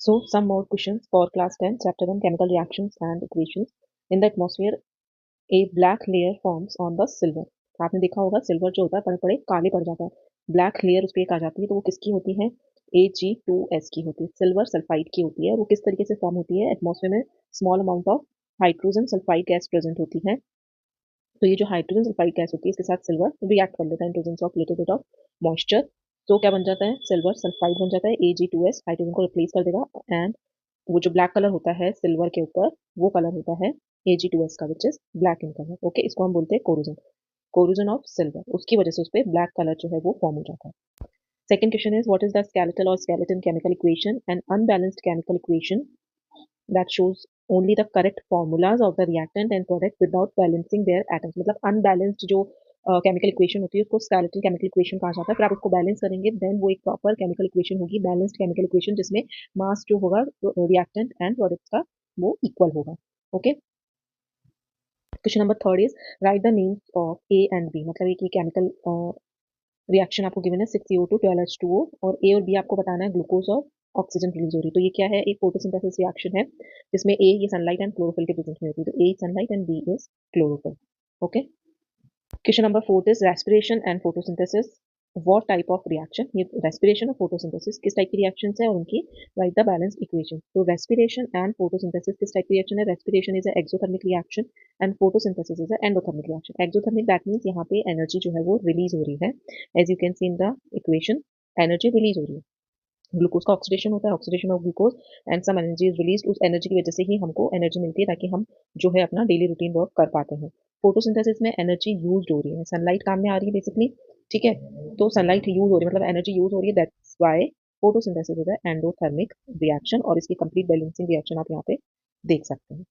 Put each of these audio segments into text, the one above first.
So some more questions for class 10, chapter 1, chemical reactions and equations. In the atmosphere, a black layer forms on the silver. आपने देखा होगा silver जो होता है पड़े पड़े काले पड़ जाता है, ब्लैक लेयर उस पर एक आ जाती है, तो वो किसकी होती है? Ag2S की होती है, सिल्वर सल्फाइड की होती है। वो किस तरीके से फॉर्म होती है? एटमॉस्फेयर में small amount of hydrogen sulphide gas present होती है। तो ये जो हाइड्रोजन सल्फाइड गैस होती है इसके साथ सिल्वर रिएक्ट कर लेता है in presence of little bit of moisture. तो क्या बन जाता है? सिल्वर सल्फाइड बन जाता है, Ag2S हाइड्रोजन को रिप्लेस कर देगा, एंड वो जो ब्लैक कलर होता है सिल्वर के ऊपर, वो कलर होता है Ag2S का, which is black in colour. Okay, इसको हम बोलते हैं कोरोजन, कोरोजन ऑफ सिल्वर। उसकी वजह से उस पर ब्लैक कलर जो है वो फॉर्म हो जाता है। Second question is what is the skeletal और skeleton chemical equation? An unbalanced chemical equation that shows only the correct formulas of the reactant and product without balancing their atoms। मतलब unbalanced जो chemical equation होती है उसको skeletal chemical equation कहा जाता है। फिर आप उसको बैलेंस करेंगे देन वो एक प्रॉपर केमिकल इक्वेशन होगी, बैलेंस्ड केमिकल इक्वेशन, जिसमें मास जो होगा रिएक्टेंट एंड प्रोडक्ट का वो इक्वल होगा। Okay, question number third is write the names of A and B. मतलब एक केमिकल रिएक्शन आपको गिवन है 6CO2 12H2O, और ए और बी आपको बताना है ग्लूकोज और ऑक्सीजन रिलीज हो रही है। तो ये क्या है? एक फोटोसिंथेसिस रिएक्शन है जिसमें ए ये सनलाइट एंड क्लोरोफिल के प्रेजेंस में होती है। तो A sunlight and B is chlorophyll. Okay, question number fourth is respiration and photosynthesis what type of reaction? ये रेस्पिरेशन और फोटोसिंथेसिस किस टाइप की रिएक्शन है और उनकी राइट द बैलेंस्ड इक्वेशन। तो रेस्पिरेशन एंड फोटोसिंथेसिस किस टाइप की रिएक्शन है? Respiration is exothermic reaction and photosynthesis is endothermic reaction. Exothermic that means यहाँ पे एनर्जी जो है वो रिलीज हो रही है, as you can see in the equation, energy release हो रही है। ग्लूकोज का ऑक्सीडेशन होता है, oxidation of glucose and some energy is release. उस एनर्जी की वजह से ही हमको एनर्जी मिलती है ताकि हम जो है अपना डेली रूटीन वर्क कर पाते हैं। फोटोसिंथेसिस में एनर्जी यूज हो रही है, सनलाइट काम में आ रही है बेसिकली, ठीक है। तो सनलाइट यूज हो रही है मतलब एनर्जी यूज हो रही है, that's why photosynthesis is endothermic reaction, और इसकी कंप्लीट बैलेंसिंग रिएक्शन आप यहाँ पे देख सकते हैं।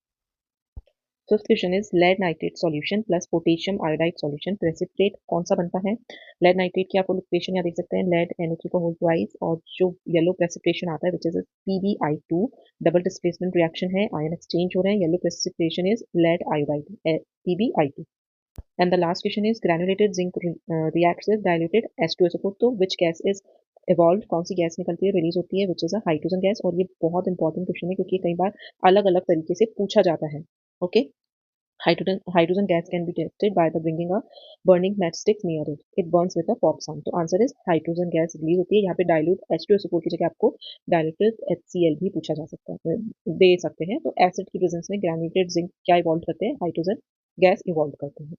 Fifth question is lead nitrate solution plus potassium iodide solution precipitate कौन सा बनता है? लेड नाइट्रेट की आप इक्वेशन यहाँ देख सकते हैं, लेड NO3 का होल ट्वाइस, और जो येलो प्रेसिपिटेशन आता है which is PbI2, double displacement reaction है, आयन एक्सचेंज हो रहे हैं, yellow precipitation is lead iodide PbI2। And the last question is granulated zinc reacts with diluted H2SO4, तो विच गैस इज इवॉल्व? कौन सी gas निकलती है, रिलीज होती है, which is a hydrogen gas. और ये बहुत इंपॉर्टेंट क्वेश्चन है क्योंकि कई बार अलग अलग तरीके से पूछा जाता है। Okay, hydrogen gas can be detected by the bringing a burning matchstick near it. It burns with a pop sound. तो answer is hydrogen gas release होती है। यहाँ पे डाइल्यूट H2SO4 की जगह आपको डाइल्यूटेड HCl भी पूछा जा सकता है, दे सकते हैं। तो एसिड की प्रेजेंस में ग्रेन्यूलेटेड जिंक क्या इवॉल्व करते हैं? हाइड्रोजन गैस इवॉल्व करते हैं।